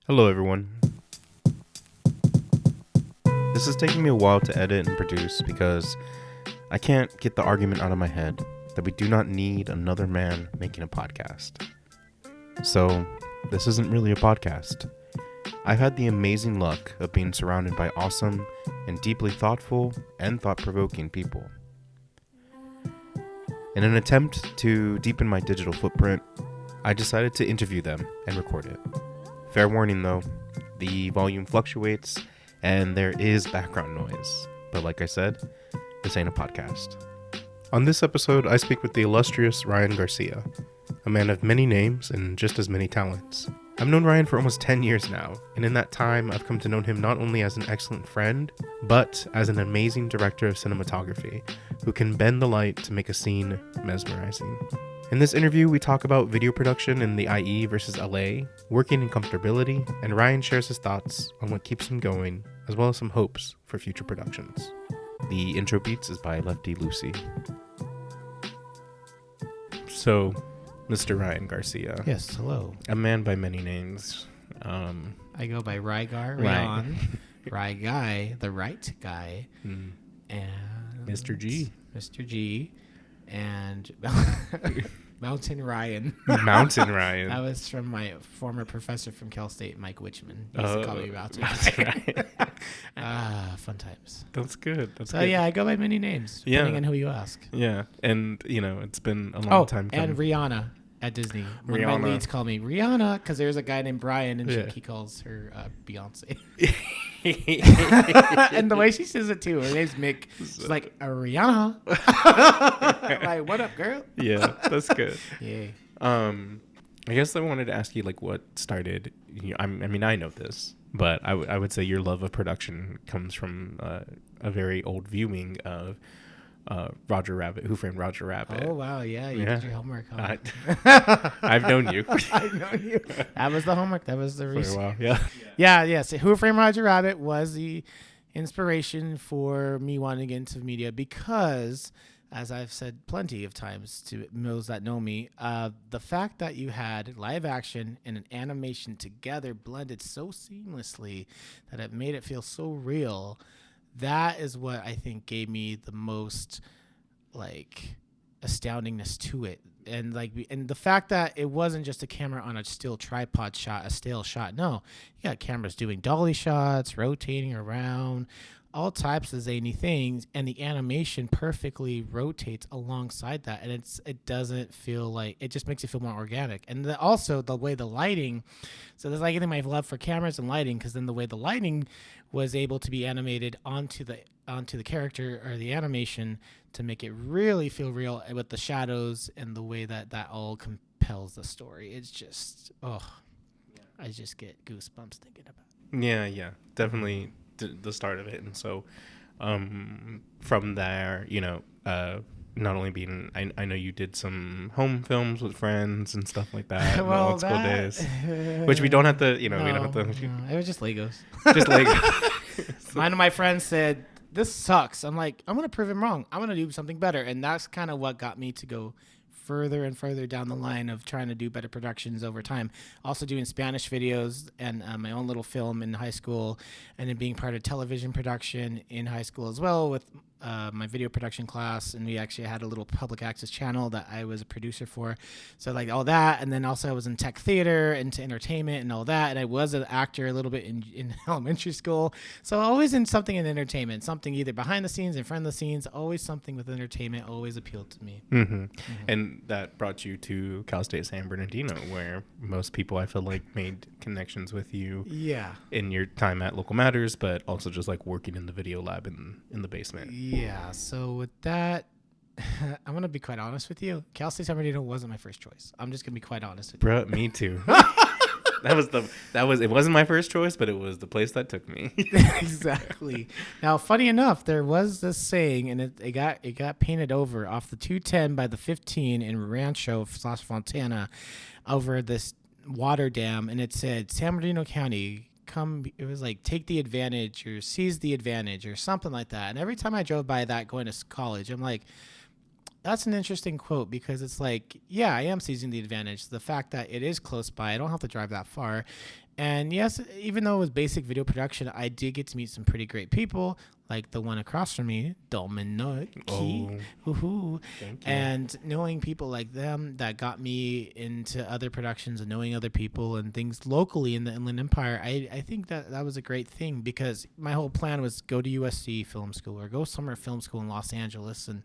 Hello, everyone. This is taking me a while to edit and produce because I can't get the argument out of my head that we do not need another man making a podcast. So, this isn't really a podcast. I've had the amazing luck of being surrounded by awesome and deeply thoughtful and thought-provoking people. In an attempt to deepen my digital footprint, I decided to interview them and record it. Fair warning though, the volume fluctuates and there is background noise. But like I said, this ain't a podcast. On this episode, I speak with the illustrious Ryan Garcia, a man of many names and just as many talents. I've known Ryan for almost 10 years now, and in that time, I've come to know him not only as an excellent friend, but as an amazing director of cinematography who can bend the light to make a scene mesmerizing. In this interview, we talk about video production in the IE versus LA, working in Comfortability, and Ryan shares his thoughts on what keeps him going, as well as some hopes for future productions. The intro beats is by Lefty Lucy. So, Mr. Ryan Garcia. Yes, hello. A man by many names. I go by Ryan, Ry Guy, the right guy, and Mr. G. Mr. G, and Mountain Ryan. Mountain Ryan. That was from my former professor from Cal State, Mike Witchman. He used to call me Mountain Ryan. Fun times. That's good. So yeah, I go by many names, depending on who you ask. Yeah, and it's been a long time coming. And Rihanna at Disney. One of my leads call me Rihanna because there's a guy named Brian, and he calls her Beyonce. And the way she says it too, her name's Mick. She's like, Rihanna. I'm like, what up, girl? Yeah, that's good. Yeah. I guess I wanted to ask you what started. I know this, but I would say your love of production comes from a very old viewing of Roger Rabbit, Who Framed Roger Rabbit. Oh, wow. Yeah, you did your homework. Huh? I've known you. I've known you. That was the homework. That was the reason. For a while, yeah. Yes. Who Framed Roger Rabbit was the inspiration for me wanting to get into media because, as I've said plenty of times to those that know me, the fact that you had live action and an animation together blended so seamlessly that it made it feel so real. That is what I think gave me the most astoundingness to it. And the fact that it wasn't just a camera on a still tripod shot, a still shot. No, you got cameras doing dolly shots, rotating around, all types of zany things, and the animation perfectly rotates alongside that, and it doesn't feel like, it just makes it feel more organic. And also the way the lighting, so there's anything my love for cameras and lighting, because then the way the lighting was able to be animated onto the character or the animation to make it really feel real with the shadows and the way that all compels the story. It's just I just get goosebumps thinking about it. Yeah, definitely. The start of it, and so from there, not only being, I know you did some home films with friends and stuff like that. Well, old school days, which we don't have to, we don't have to. It was just Legos. Just Legos. One of my friends said, "This sucks." I'm like, I'm gonna prove him wrong. I'm gonna do something better, and that's kind of what got me to go further and further down the line of trying to do better productions over time. Also doing Spanish videos and my own little film in high school, and then being part of television production in high school as well with my video production class. And we actually had a little public access channel that I was a producer for. So all that. And then also I was in tech theater, into entertainment and all that. And I was an actor a little bit in elementary school. So always in something in entertainment, something either behind the scenes, in front of the scenes, always something with entertainment always appealed to me. Mm-hmm. Mm-hmm. And that brought you to Cal State San Bernardino, where most people, I feel like, made connections with you. Yeah. In your time at Local Matters, but also just working in the video lab in the basement. Yeah. So with that, I'm going to be quite honest with you. Cal State San Bernardino wasn't my first choice. I'm just going to be quite honest with you. Bruh, me too. It wasn't my first choice, but it was the place that took me. Exactly. Now, funny enough, there was this saying, and it got painted over off the 210 by the 15 in Rancho / Fontana over this water dam, and it said San Bernardino County, it was take the advantage or seize the advantage or something like that. And every time I drove by that going to college, I'm like, that's an interesting quote, because it's I am seizing the advantage. The fact that it is close by, I don't have to drive that far. And yes, even though it was basic video production, I did get to meet some pretty great people, like the one across from me, Dominic. Woohoo. Thank you. And knowing people like them that got me into other productions and knowing other people and things locally in the Inland Empire, I think that was a great thing, because my whole plan was go to USC film school or go summer film school in Los Angeles. And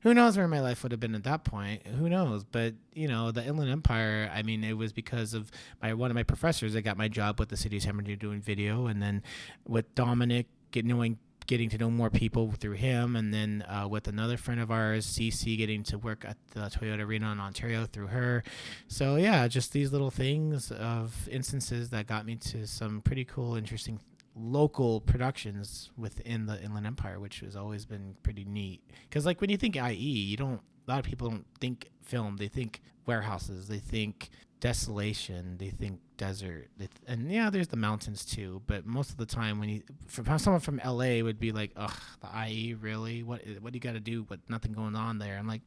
who knows where my life would have been at that point? Who knows? But, you know, the Inland Empire, I mean, it was because of one of my professors that got my job with the city of San Bernardino doing video. And then with Dominic, getting to know more people through him, and then with another friend of ours, CC, getting to work at the Toyota Arena in Ontario through her. So yeah, just these little things of instances that got me to some pretty cool, interesting local productions within the Inland Empire, which has always been pretty neat. Because like when you think IE, a lot of people don't think film. They think warehouses. They think desolation. They think desert. And yeah, there's the mountains too. But most of the time, when someone from LA would be like, "Ugh, the IE, really? What do you got to do with nothing going on there?" I'm like,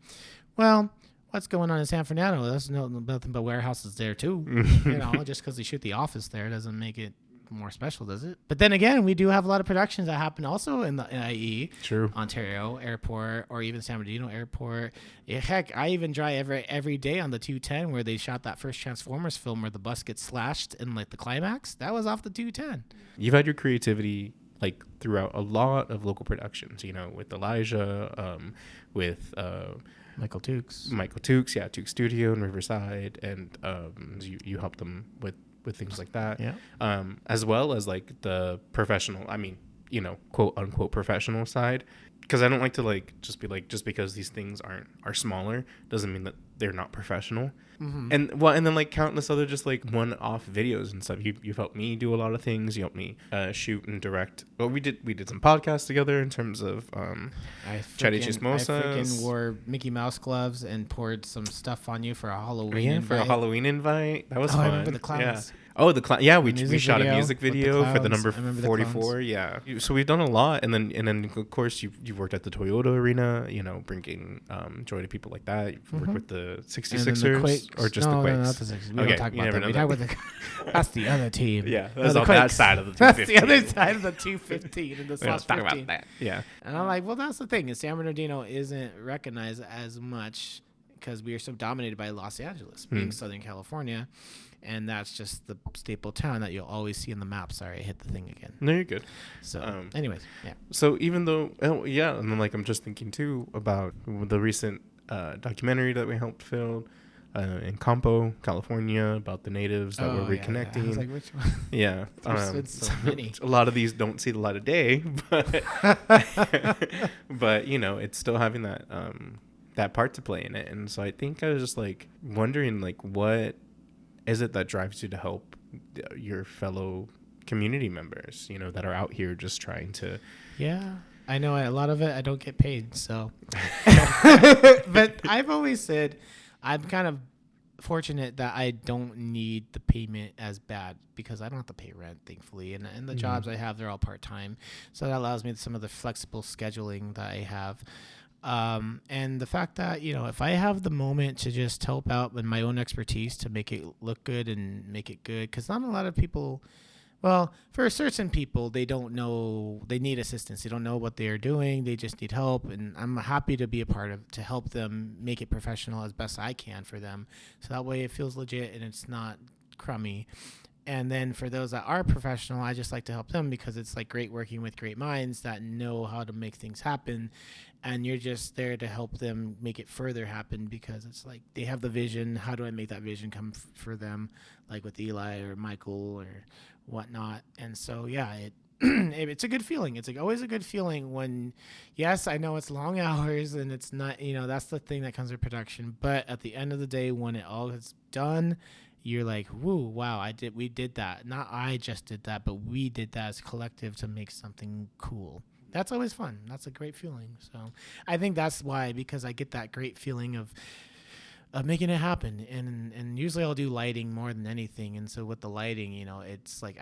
well, what's going on in San Fernando? There's nothing but warehouses there too. Just because they shoot The Office there doesn't make it more special, does it? But then again, we do have a lot of productions that happen also in the IE, True, Ontario Airport, or even San Bernardino Airport. Yeah, heck, I even drive every day on the 210 where they shot that first Transformers film where the bus gets slashed in like the climax. That was off the 210. You've had your creativity like throughout a lot of local productions, with Elijah, with Michael Tukes, yeah, Tukes Studio in Riverside, and you helped them with things like that, as well as like the professional, quote unquote professional side, because I don't like to just be like, just because these things are smaller doesn't mean that they're not professional. Mm-hmm. And then like countless other just like one-off videos and stuff. You've helped me do a lot of things. You helped me shoot and direct. Well, we did some podcasts together in terms of Chatty Chismosas. I freaking wore Mickey Mouse gloves and poured some stuff on you for a Halloween invite. For a Halloween invite. That was fun. I remember the clowns. Yeah. Oh, the clown. Yeah, we shot a music video for the number 44. Yeah. So we've done a lot, and then of course you've worked at the Toyota Arena. Bringing joy to people like that. You've worked with the 66ers or just the Quakes. No, not the 66ers. We don't talk about that. We talk with that's the other team. Yeah, that's on that side of the 215. That's the other side of the 215 and the slash 15. Talk about that. Yeah. And I'm like, well, that's the thing. San Bernardino isn't recognized as much because we are so dominated by Los Angeles, being Southern California. And that's just the staple town that you'll always see in the map. Sorry, I hit the thing again. No, you're good. So, anyways, yeah. So even though, and then like I'm just thinking too about the recent documentary that we helped film in Campo, California, about the natives that were reconnecting. Yeah. I was like, which one? Yeah. There's so many. A lot of these don't see the light of day, but but it's still having that part to play in it. And so I think I was just like wondering like what is it that drives you to help your fellow community members, that are out here just trying to... Yeah, I know a lot of it I don't get paid, so... But I've always said I'm kind of fortunate that I don't need the payment as bad because I don't have to pay rent, thankfully. And the jobs I have, they're all part-time. So that allows me some of the flexible scheduling that I have. And the fact that, if I have the moment to just help out with my own expertise to make it look good and make it good, because not a lot of people, well, for certain people, they don't know, they need assistance. They don't know what they're doing. They just need help. And I'm happy to be a part of, to help them make it professional as best I can for them. So that way it feels legit and it's not crummy. And then for those that are professional, I just like to help them because it's like great working with great minds that know how to make things happen. And you're just there to help them make it further happen because it's like they have the vision. How do I make that vision come for them? Like with Eli or Michael or whatnot. And so, yeah, it's a good feeling. It's like always a good feeling when, yes, I know it's long hours and it's not, that's the thing that comes with production. But at the end of the day, when it all is done, you're like, woo, wow, we did that. Not I just did that, but we did that as a collective to make something cool. That's always fun. That's a great feeling. So I think that's why, because I get that great feeling of making it happen. And usually I'll do lighting more than anything. And so with the lighting, it's like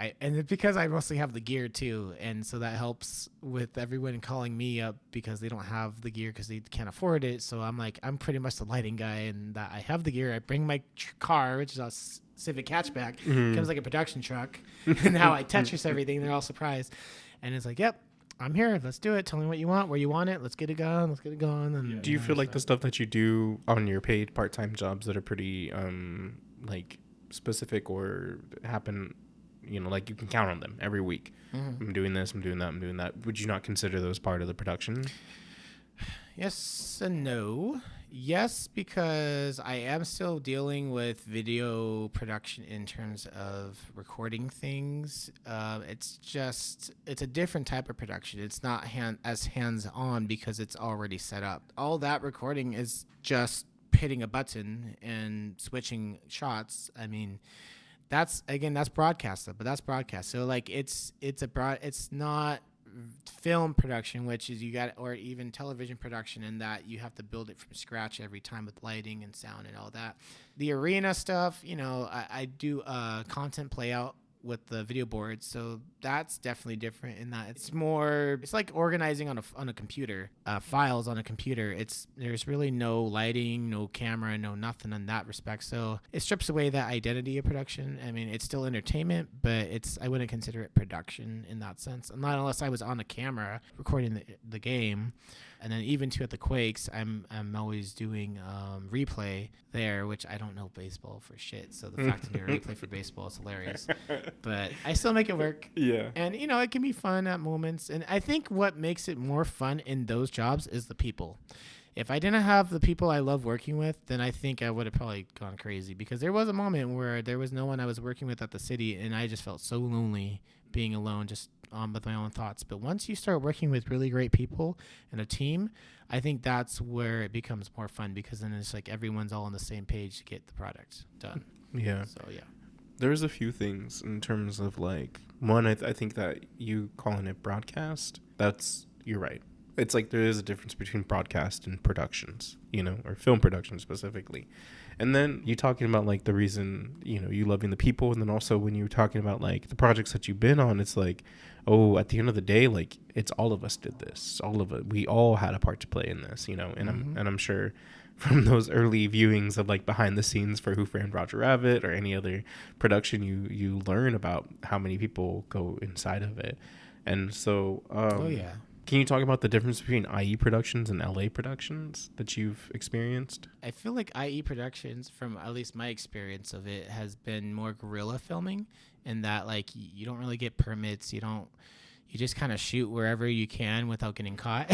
because I mostly have the gear too. And so that helps with everyone calling me up because they don't have the gear because they can't afford it. So I'm like, I'm pretty much the lighting guy and that I have the gear. I bring my car, which is a Civic hatchback. Mm-hmm. It comes like a production truck. And how I Tetris everything. They're all surprised. And it's like, yep, I'm here. Let's do it. Tell me what you want, where you want it. Let's get it going. Let's get it going. And, Do you feel like the stuff that you do on your paid part-time jobs that are pretty like specific or happen, like you can count on them every week? Mm-hmm. I'm doing this, I'm doing that, I'm doing that. Would you not consider those part of the production? Yes and no. Yes, because I am still dealing with video production in terms of recording things. It's a different type of production. It's not as hands-on because it's already set up. All that recording is just hitting a button and switching shots. I mean, that's broadcast, but that's broadcast. So like it's not film production, which is or even television production, in that you have to build it from scratch every time with lighting and sound and all that. The arena stuff, I do content play out with the video board, so that's definitely different in that it's like organizing on a computer, files on a computer. There's really no lighting, no camera, no nothing in that respect, so it strips away that identity of production. I mean, it's still entertainment, but I wouldn't consider it production in that sense, not unless I was on a camera recording the game. And then even too at the Quakes, I'm always doing replay there, which I don't know baseball for shit. So the fact that you're replay for baseball is hilarious. But I still make it work. Yeah. And, it can be fun at moments. And I think what makes it more fun in those jobs is the people. If I didn't have the people I love working with, then I think I would have probably gone crazy. Because there was a moment where there was no one I was working with at the city, and I just felt so lonely being alone, just with my own thoughts. But once you start working with really great people and a team, I think that's where it becomes more fun, because then it's like everyone's all on the same page to get the product done. Yeah. So, yeah. There's a few things in terms of like, one, I think that you calling it broadcast, you're right. It's like there is a difference between broadcast and productions, or film production specifically. And then you talking about like the reason, you loving the people. And then also when you were talking about like the projects that you've been on, it's like, oh, at the end of the day, like it's all of us did this. All of it. We all had a part to play in this, and I'm sure from those early viewings of like behind the scenes for Who Framed Roger Rabbit or any other production, you learn about how many people go inside of it. And so, oh yeah. Can you talk about the difference between IE productions and LA productions that you've experienced? I feel like IE productions, from at least my experience of it, has been more guerrilla filming, in that like you don't really get permits. You just kind of shoot wherever you can without getting caught.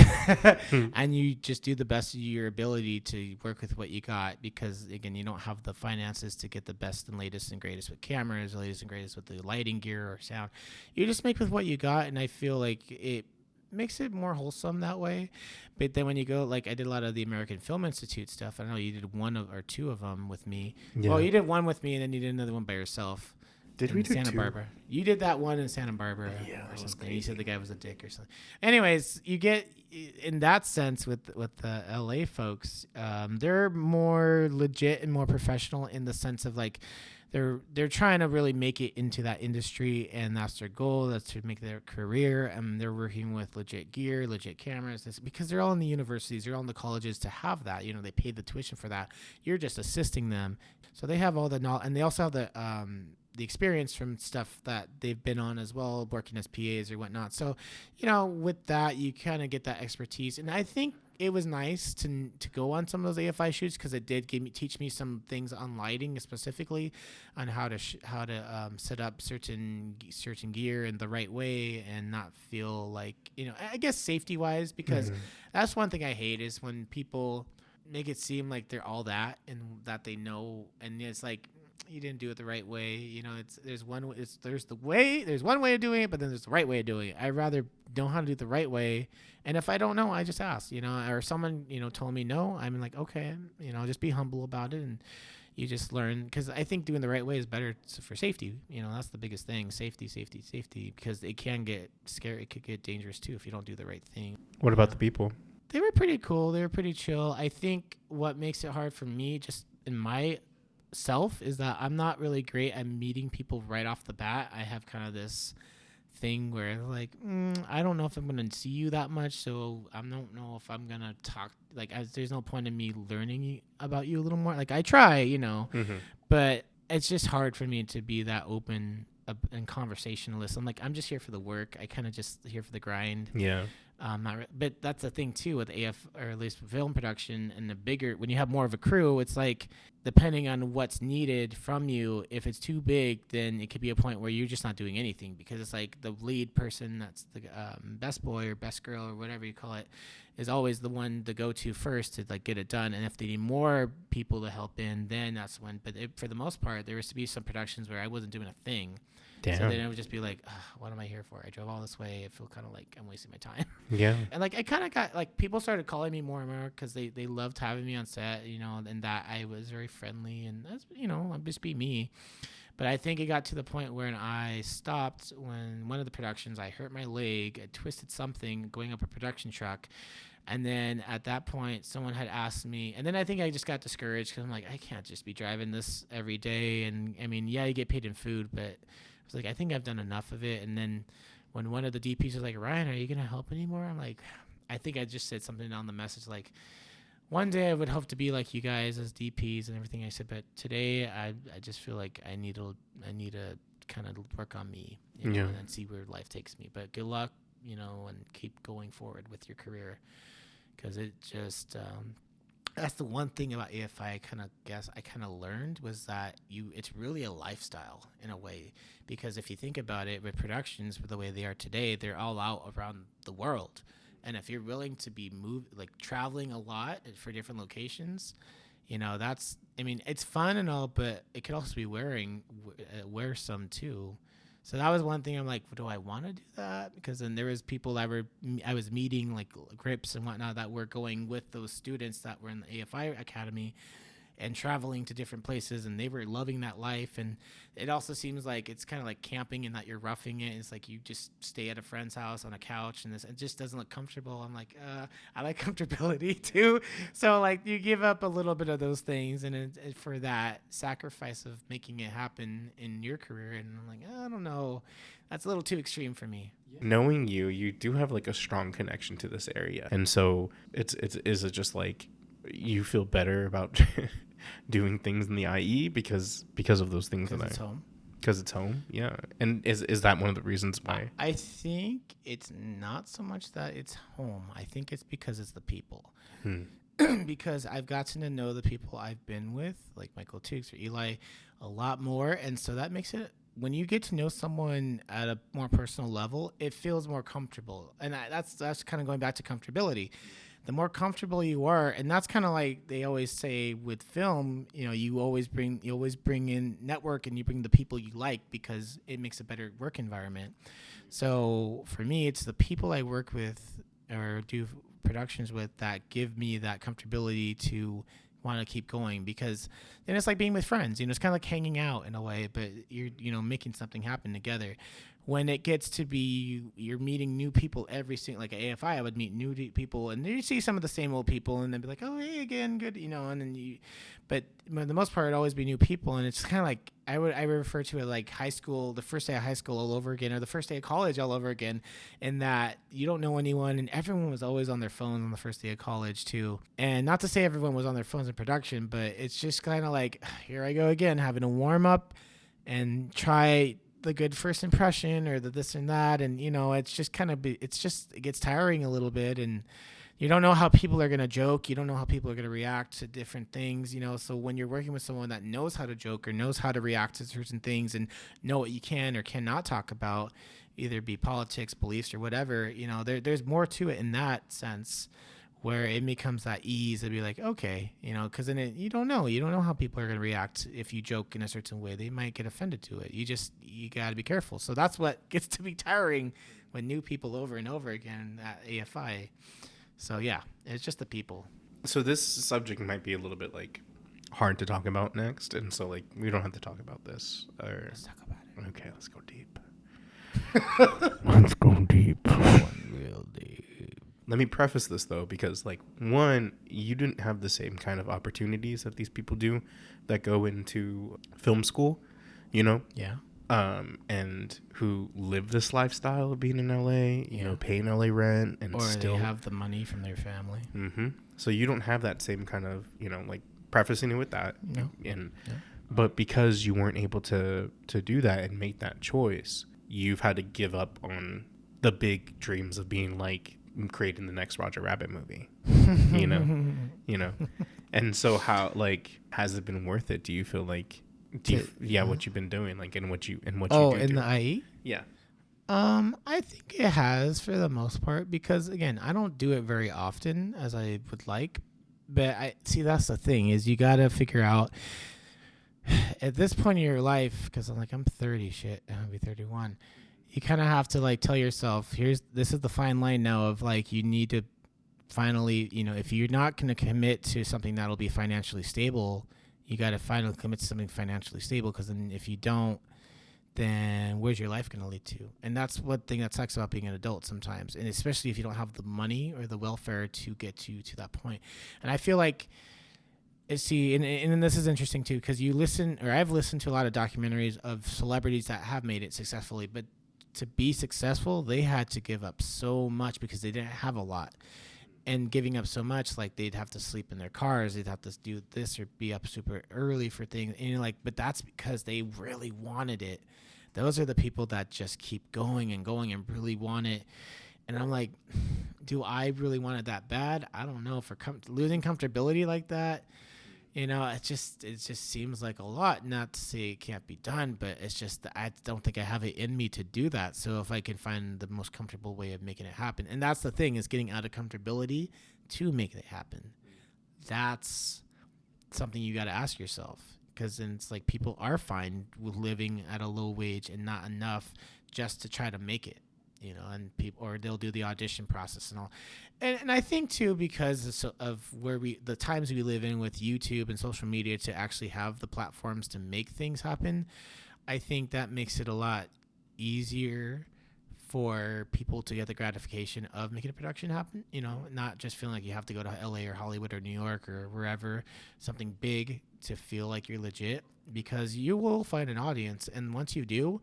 And you just do the best of your ability to work with what you got, because again, you don't have the finances to get the best and latest and greatest with cameras, the latest and greatest with the lighting gear or sound. You just make with what you got, and I feel like it makes it more wholesome that way. But then when you go, like I did a lot of the American Film Institute stuff. I don't know, you did one or two of them with me. Yeah. Well, you did one with me, and then you did another one by yourself. Did we do Santa two? Barbara? You did that one in Santa Barbara. Yeah, or something. You said the guy was a dick or something. Anyways, you get in that sense with the LA folks. They're more legit and more professional in the sense of like they're trying to really make it into that industry, and that's their goal. That's to make their career, and they're working with legit gear, legit cameras, because they're all in the universities, they're all in the colleges to have that. They paid the tuition for that. You're just assisting them, so they have all the knowledge, and they also have the experience from stuff that they've been on as well, working as PAs or whatnot. So, with that, you kind of get that expertise. And I think it was nice to go on some of those AFI shoots, because it did teach me some things on lighting, specifically on how to set up certain gear in the right way and not feel like, I guess safety wise, because that's one thing I hate is when people make it seem like they're all that and that they know, and it's like, you didn't do it the right way. There's one way of doing it, but then there's the right way of doing it. I'd rather know how to do it the right way. And if I don't know, I just ask, or someone, told me no, I'm like, okay, just be humble about it. And you just learn, because I think doing the right way is better for safety. That's the biggest thing. Safety, because it can get scary. It could get dangerous too if you don't do the right thing. What about the people? They were pretty cool. They were pretty chill. I think what makes it hard for me, just in my self, is that I'm not really great at meeting people right off the bat. I have kind of this thing where like, I don't know if I'm going to see you that much, so I don't know if I'm going to talk. Like, there's no point in me learning about you a little more. Like, I try, but it's just hard for me to be that open and conversationalist. I'm like, I'm just here for the work. I kind of just here for the grind. Yeah. But that's the thing too with AF, or at least film production, and the bigger, when you have more of a crew, it's like, depending on what's needed from you, if it's too big, then it could be a point where you're just not doing anything, because it's like the lead person, that's the best boy or best girl or whatever you call it, is always the one to go to first to like get it done. And if they need more people to help in, then that's when. But for the most part, there used to be some productions where I wasn't doing a thing. Damn. So then it would just be like, what am I here for? I drove all this way. I feel kind of like I'm wasting my time. Yeah. And like I kind of got like, people started calling me more and more because they loved having me on set, and that I was very friendly, and that's, I'd just be me. But I think it got to the point where I stopped when one of the productions, I hurt my leg, I twisted something going up a production truck. And then at that point, someone had asked me, and then I think I just got discouraged because I'm like, I can't just be driving this every day. And I mean, yeah, you get paid in food, but I was like, I think I've done enough of it. And then when one of the DPs was like, Ryan, are you going to help anymore? I'm like, I think I just said something on the message like, one day I would hope to be like you guys as DPs and everything. I said, but today I just feel like I need to kind of work on me, Yeah. and see where life takes me. But good luck, and keep going forward with your career, because it just that's the one thing about AFI I kind of learned, was that it's really a lifestyle in a way, because if you think about it, with productions the way they are today, they're all out around the world. And if you're willing to be traveling a lot for different locations, it's fun and all, but it could also be wearisome too. So that was one thing I'm like, do I want to do that? Because then there was people I was meeting, like grips and whatnot, that were going with those students that were in the AFI Academy and traveling to different places, and they were loving that life. And it also seems like it's kind of like camping, in that you're roughing it. It's like you just stay at a friend's house on a couch, and it just doesn't look comfortable. I'm like, I like comfortability too. So like you give up a little bit of those things, and for that sacrifice of making it happen in your career. And I'm like, I don't know, that's a little too extreme for me. Knowing you do have like a strong connection to this area, and so is it just like you feel better about doing things in the IE because of those things? Because it's home. Because it's home, yeah. And is that one of the reasons why? I think it's not so much that it's home. I think it's because it's the people. Because I've gotten to know the people I've been with, like Michael Tukes or Eli, a lot more. And so that makes it, when you get to know someone at a more personal level, it feels more comfortable. And that's kind of going back to comfortability. The more comfortable you are, and that's kind of like they always say with film, you always bring in network, and you bring the people you like, because it makes a better work environment. So for me, it's the people I work with or do productions with that give me that comfortability to want to keep going, because then it's like being with friends. It's kind of like hanging out in a way, but you're making something happen together. When it gets to be you're meeting new people every single, like at AFI, I would meet new people, and you see some of the same old people, and then be like, oh, hey again, good, and then but for the most part, it'd always be new people. And it's kind of like I refer to it like high school, the first day of high school all over again, or the first day of college all over again, in that you don't know anyone, and everyone was always on their phones on the first day of college too. And not to say everyone was on their phones in production, but it's just kind of like, here I go again, having a warm up and try the good first impression, or the this and that, and it's just it gets tiring a little bit, and you don't know how people are going to joke, you don't know how people are going to react to different things, so when you're working with someone that knows how to joke or knows how to react to certain things, and know what you can or cannot talk about, either be politics, beliefs, or whatever, there's more to it in that sense, where it becomes that ease to be like, okay, because then you don't know how people are going to react. If you joke in a certain way, they might get offended to it. You got to be careful. So that's what gets to be tiring when new people over and over again at AFI. So yeah, it's just the people. So this subject might be a little bit like hard to talk about next, and so like we don't have to talk about this. Let's talk about it. Okay, let's go deep. Let's go deep. Real deep. Let me preface this, though, because, like, one, you didn't have the same kind of opportunities that these people do that go into film school, Yeah. And who live this lifestyle of being in LA, paying LA rent, and or still they have the money from their family. Mm-hmm. So you don't have that same kind of, like, prefacing it with that. No. And But because you weren't able to do that and make that choice, you've had to give up on the big dreams of being like creating the next Roger Rabbit movie. you know. And so how, like, has it been worth it? Do you feel like what you've been doing, like, and what you do in do? the IE? Yeah. I think it has for the most part, because again, I don't do it very often as I would like. But I see, that's the thing, is you got to figure out at this point in your life, because I'm 30, I'll be 31. You kind of have to like tell yourself, this is the fine line now of like, you need to finally, if you're not going to commit to something that'll be financially stable, you got to finally commit to something financially stable, because then if you don't, then where's your life going to lead to? And that's one thing that sucks about being an adult sometimes, and especially if you don't have the money or the welfare to get you to that point. And I feel like, and this is interesting too, because I've listened to a lot of documentaries of celebrities that have made it successfully, but to be successful, they had to give up so much because they didn't have a lot. And giving up so much, like they'd have to sleep in their cars, they'd have to do this or be up super early for things. And but that's because they really wanted it. Those are the people that just keep going and going and really want it. And I'm like, do I really want it that bad? I don't know. For losing comfortability like that, it just seems like a lot. Not to say it can't be done, but it's just that I don't think I have it in me to do that. So if I can find the most comfortable way of making it happen, and that's the thing, is getting out of comfortability to make it happen. That's something you got to ask yourself, because then it's like people are fine with living at a low wage and not enough just to try to make it. And people, or they'll do the audition process and all. And I think too, because of the times we live in with YouTube and social media to actually have the platforms to make things happen, I think that makes it a lot easier for people to get the gratification of making a production happen, not just feeling like you have to go to LA or Hollywood or New York or wherever, something big to feel like you're legit, because you will find an audience. And once you do,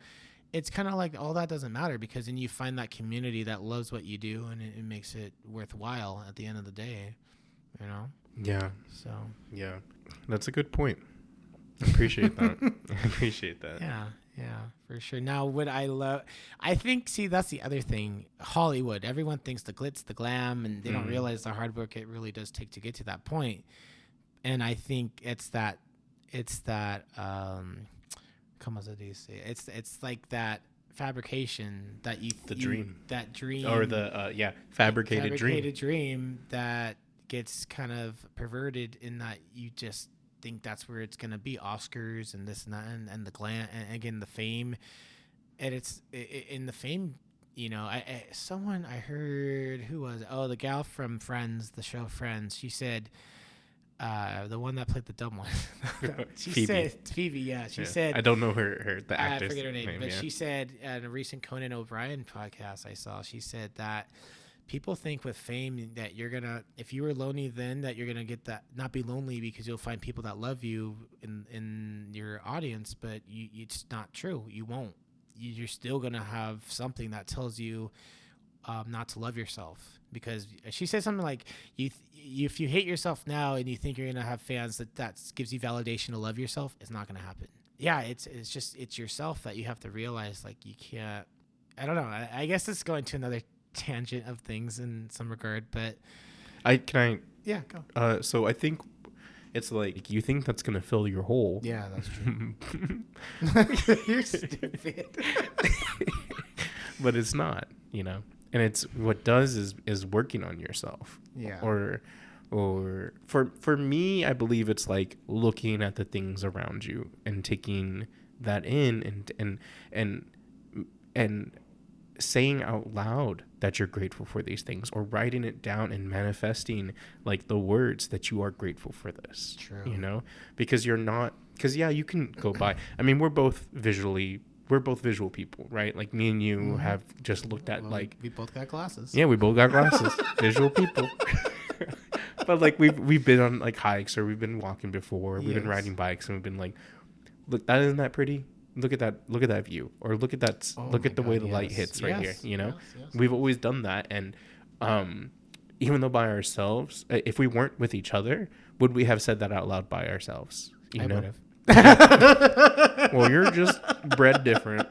it's kind of like all that doesn't matter, because then you find that community that loves what you do, and it makes it worthwhile at the end of the day, Yeah. So. Yeah. That's a good point. I appreciate that. I appreciate that. Yeah, for sure. Now, I think, that's the other thing. Hollywood, everyone thinks the glitz, the glam, and they don't realize the hard work it really does take to get to that point. And I think it's that, it's like that fabrication that dream, or the fabricated dream that gets kind of perverted, in that you just think that's where it's going to be, Oscars and this and that, and the glam, and again the fame. And it's in the fame, someone I heard, who was it? Oh, the gal from Friends, the show Friends, she said, the one that played the dumb one. She said Phoebe. Yeah, she said, I don't know her the actress. I forget her name, but she said in a recent Conan O'Brien podcast I saw, she said that people think with fame that if you were lonely then, that you're gonna get that, not be lonely, because you'll find people that love you in your audience, but it's not true. You won't. You're still gonna have something that tells you not to love yourself, because she said something like, if you hate yourself now and you think you're gonna have fans that gives you validation to love yourself, it's not gonna happen. Yeah, it's yourself that you have to realize, like, you can't. I don't know. I guess it's going to another tangent of things in some regard, but yeah, go. So I think it's like, you think that's gonna fill your hole. Yeah, that's true. You're stupid. But it's not, and it's what does is working on yourself. Yeah. Or for me, I believe it's like looking at the things around you and taking that in and saying out loud that you're grateful for these things, or writing it down and manifesting like the words that you are grateful for this. True. Because you can go by. I mean, we're both visual people, right? Like, me and you have just looked at, like, we both got glasses. Yeah, we both got glasses. Visual people. But like, we've been on like hikes, or we've been walking before. We've been riding bikes, and we've been like, look, isn't that pretty? Look at that view, or look at that. Look at the way the light hits right here. Yes. We've always done that, and even though by ourselves, if we weren't with each other, would we have said that out loud by ourselves? I would have. Well, you're just bred different.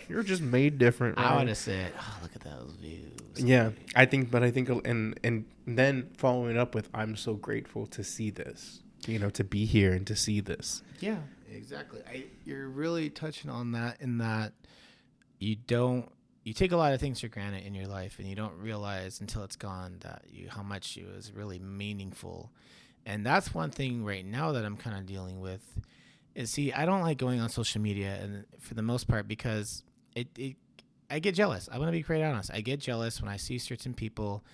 You're just made different. Right? I would have said, "Oh, look at those views." Yeah, I think, and then following up with, I'm so grateful to see this, to be here and to see this. Yeah, exactly. You're really touching on that in that you take a lot of things for granted in your life, and you don't realize until it's gone that how much it was really meaningful. And that's one thing right now that I'm kind of dealing with. Is I don't like going on social media, and for the most part, because I get jealous. I want to be quite honest. I get jealous when I see certain people.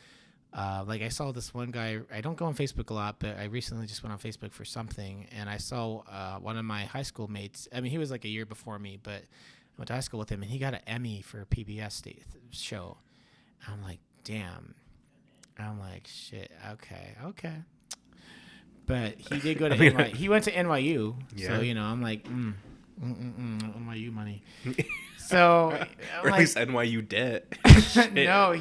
Like I saw this one guy. I don't go on Facebook a lot, but I recently just went on Facebook for something, and I saw one of my high school mates. I mean, he was like a year before me, but I went to high school with him, and he got an Emmy for a PBS show. I'm like, damn. I'm like, shit. Okay. But he did go to NYU. He went to NYU. Yeah. So, I'm like, NYU money. So, or at least NYU debt. No,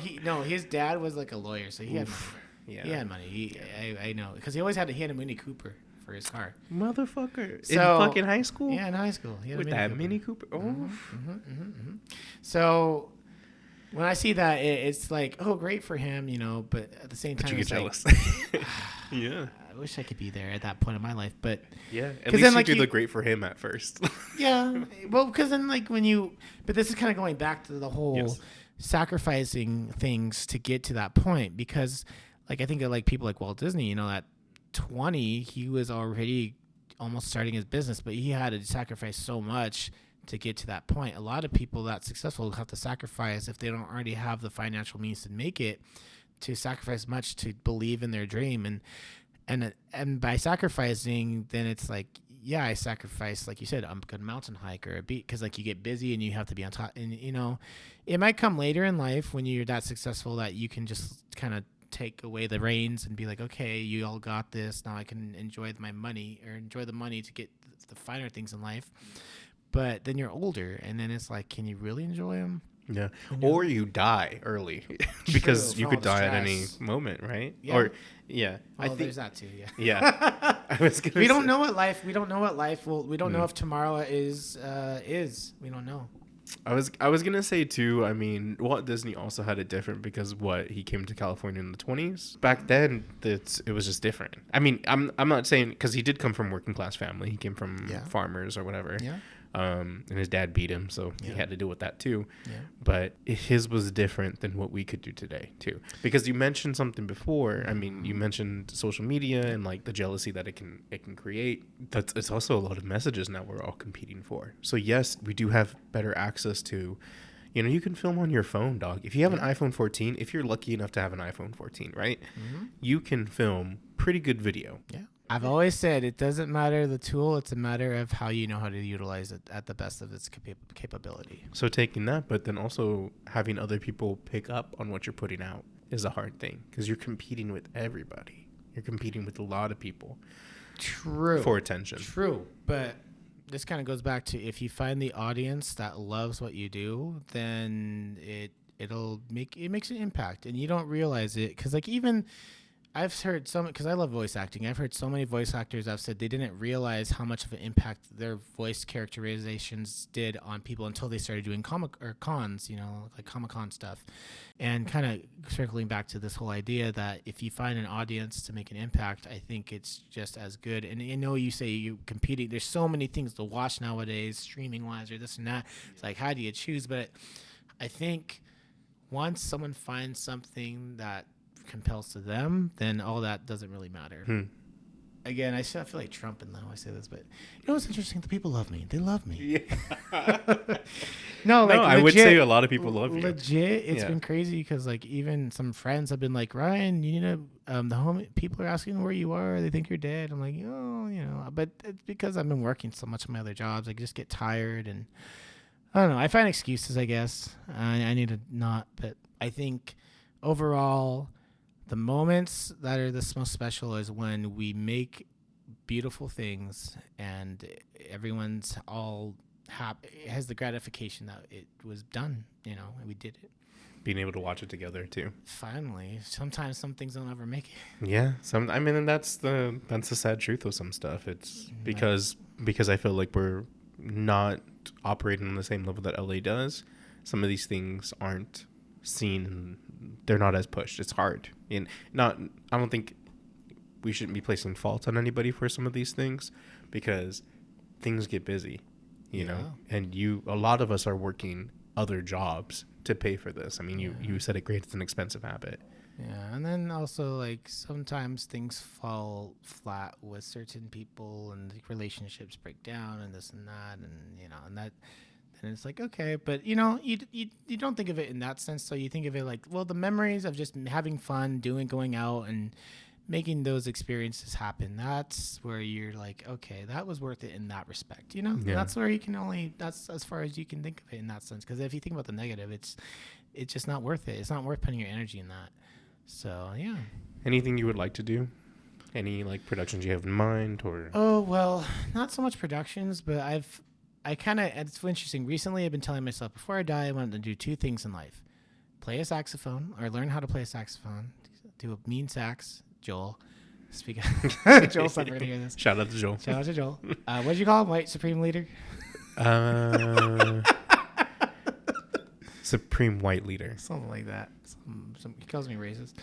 his dad was like a lawyer, so he had money. Yeah. He had money. I know, because he had a Mini Cooper for his car. Motherfucker. In fucking high school? Yeah, in high school. He had with that Mini Cooper? Oh. Mm-hmm. So when I see that, it's like, oh, great for him, but at the same time, you get jealous. Yeah. I wish I could be there at that point in my life, but yeah, at least then, you do the great for him at first. Yeah, well, because then but this is kind of going back to the whole sacrificing things to get to that point, because I think of people like Walt Disney, at 20 he was already almost starting his business, but he had to sacrifice so much to get to that point. A lot of people that successful have to sacrifice if they don't already have the financial means to make it, to sacrifice much to believe in their dream. And by sacrificing, then it's like, I sacrifice, like you said, I'm a mountain hike or a beat, because you get busy and you have to be on top. And it might come later in life when you're that successful that you can just kind of take away the reins and be like, okay, you all got this. Now I can enjoy my money, or enjoy the money to get the finer things in life. But then you're older, and then it's like, can you really enjoy them? Yeah. Or you die early because you could die at any moment, right? Yeah. Or yeah. Well, I think there's that too. Yeah. Yeah. We don't know what life will. We don't know if tomorrow is. We don't know. I was gonna say too. I mean, Walt Disney also had it different because he came to California in the 20s. Back then, it was just different. I mean, I'm not saying, because he did come from working class family. He came from farmers or whatever. Yeah. And his dad beat him, so he had to deal with that too. Yeah. But his was different than what we could do today too. Because you mentioned something before. I mean, you mentioned social media and the jealousy that it can create. It's also a lot of messages now we're all competing for. So yes, we do have better access to, you can film on your phone, dog. If you have an iPhone 14, if you're lucky enough to have an iPhone 14, right? Mm-hmm. You can film pretty good video. Yeah. I've always said it doesn't matter the tool. It's a matter of how you know how to utilize it at the best of its capability. So taking that, but then also having other people pick up on what you're putting out is a hard thing, because you're competing with everybody. You're competing with a lot of people. True. For attention. True. But this kind of goes back to, if you find the audience that loves what you do, then it makes an impact, and you don't realize it, because even I've heard because I love voice acting. I've heard so many voice actors that have said they didn't realize how much of an impact their voice characterizations did on people until they started doing cons, like Comic-Con stuff. And kind of circling back to this whole idea that if you find an audience to make an impact, I think it's just as good. And you say you're competing. There's so many things to watch nowadays, streaming-wise or this and that. It's like, how do you choose? But I think once someone finds something that compels to them, then all that doesn't really matter. Again, I feel like Trump and how I say this, but what's interesting? The people love me. They love me. Yeah. No, I would say a lot of people love you. Legit, it's been crazy, because even some friends have been like, Ryan, you need to. People are asking where you are. They think you're dead. I'm like, but it's because I've been working so much on my other jobs. I just get tired, and I don't know. I find excuses, I guess. I need to not, but I think overall, the moments that are the most special is when we make beautiful things and everyone's all happy, has the gratification that it was done, and we did it. Being able to watch it together too. Finally. Sometimes some things don't ever make it. Yeah. And that's the sad truth of some stuff. It's because because I feel like we're not operating on the same level that LA does. Some of these things aren't seen and they're not as pushed. It's hard. And I don't think we shouldn't be placing fault on anybody for some of these things, because things get busy, you know, and a lot of us are working other jobs to pay for this. I mean, you said it great. It's an expensive habit. Yeah, and then also like sometimes things fall flat with certain people, and the relationships break down, and this and that, and and that. And it's like, okay, but you don't think of it in that sense. So you think of it like, well, the memories of just having fun, going out and making those experiences happen. That's where you're like, okay, that was worth it in that respect. Yeah. That's where that's as far as you can think of it in that sense. Because if you think about the negative, it's just not worth it. It's not worth putting your energy in that. So yeah. Anything you would like to do? Any like productions you have in mind, or? Oh well, not so much productions, but it's interesting. Recently, I've been telling myself before I die, I wanted to do two things in life: play a saxophone, or learn how to play a saxophone, do a mean sax. Joel, speak. Joel's not ready to hear this. Shout out to Joel. Shout out to Joel. What did you call him? White Supreme Leader. Supreme White Leader. Something like that. He calls me racist.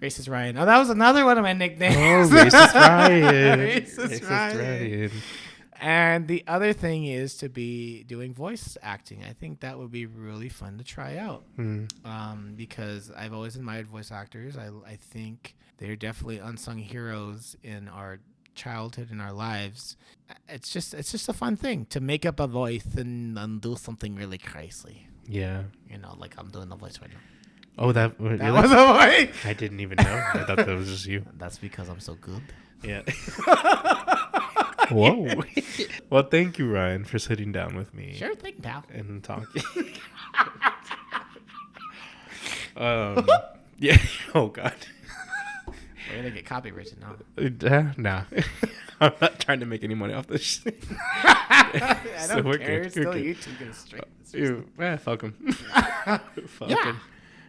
Racist Ryan. Oh, that was another one of my nicknames. Oh, Racist Ryan. Racist Ryan. And the other thing is to be doing voice acting. I think that would be really fun to try out. Because I've always admired voice actors. I think they're definitely unsung heroes in our childhood and our lives. It's just a fun thing to make up a voice and do something really crazy. Yeah. Like I'm doing the voice right now. Oh, that really? Was a voice? I didn't even know. I thought that was just you. That's because I'm so good. Yeah. Whoa. Well, thank you, Ryan, for sitting down with me. Sure thing, pal. And talking. Yeah. Oh, God. We're going to get copyrighted now. Nah. I'm not trying to make any money off this shit. I don't care. It's still YouTube going to straight. Fuck him. Fuck yeah. him.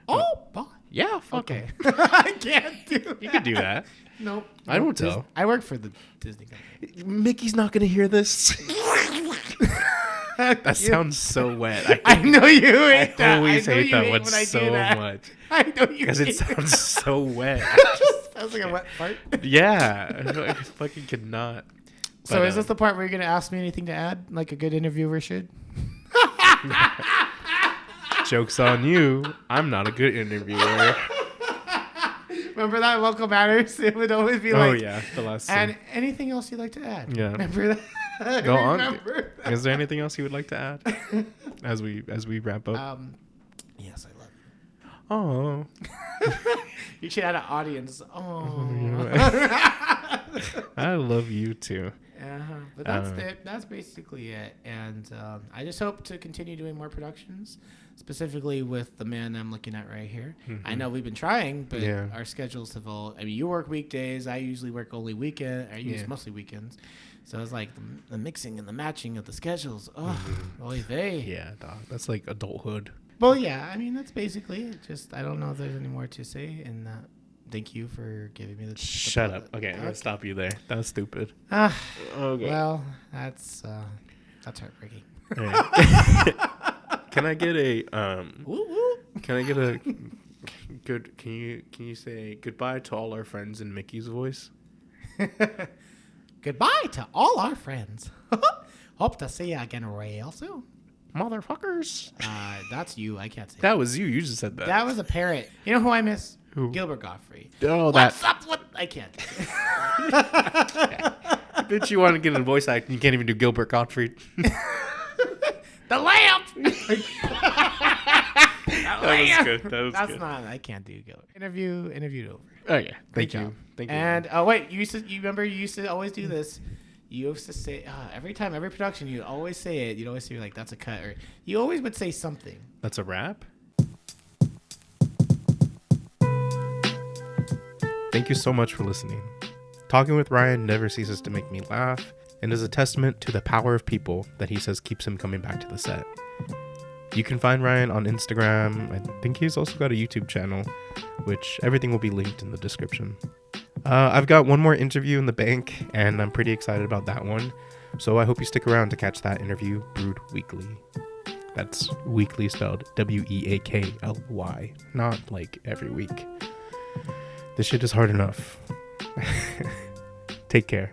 Oh, boy. Yeah, fuck him. I can't do that. You can do that. Nope. I don't tell. I work for the Disney company. Mickey's not going to hear this. That sounds so wet. I know you hate that. I always hate that one so much. I know you because it sounds so wet. Sounds like a wet fart. Yeah. I fucking cannot. So is this the part where you're going to ask me anything to add, like a good interviewer should? Joke's on you. I'm not a good interviewer. Remember that Local Matters? It would always be like... Oh, yeah. The last And anything else you'd like to add? Yeah. Remember that? Go on. Is there anything else you would like to add as we wrap up? Yes, I love you. Oh. You should add an audience. Oh. I love you too. But that's it. That's basically it. And I just hope to continue doing more productions, specifically with the man I'm looking at right here. Mm-hmm. I know we've been trying, but our schedules have all... I mean, you work weekdays. I usually work only weekend. I use mostly weekends. So it's like the mixing and the matching of the schedules. Oh, oy vey. Yeah, dog. That's like adulthood. Well, yeah. I mean, that's basically it. Just I don't know if there's any more to say. And thank you for giving me the... Shut up. Okay, I'm going to stop you there. That was stupid. Okay. Well, that's heartbreaking. Right. Can I get a Can I get a good? Can you say goodbye to all our friends in Mickey's voice? Goodbye to all our friends. Hope to see you again real soon. Motherfuckers. That's you. I can't say that. Was you. You just said that. That was a parrot. You know who I miss? Who? Gilbert Gottfried. Oh, What's up? What? I can't. Bitch, you want to get in voice acting? You can't even do Gilbert Gottfried. The lamp. That was good. That's not. I can't do Gilbert. Interviewed over. Oh yeah. Thank you. Job. Thank you. And wait, you remember you used to always do this. You used to say every production you always say it. You'd always say like that's a cut, or you always would say something. That's a wrap. Thank you so much for listening. Talking with Ryan never ceases to make me laugh and is a testament to the power of people that he says keeps him coming back to the set. You can find Ryan on Instagram. I think he's also got a YouTube channel, which everything will be linked in the description. I've got one more interview in the bank, and I'm pretty excited about that one. So I hope you stick around to catch that interview, Brewed Weekly. That's weekly spelled Weakly, not like every week. This shit is hard enough. Take care.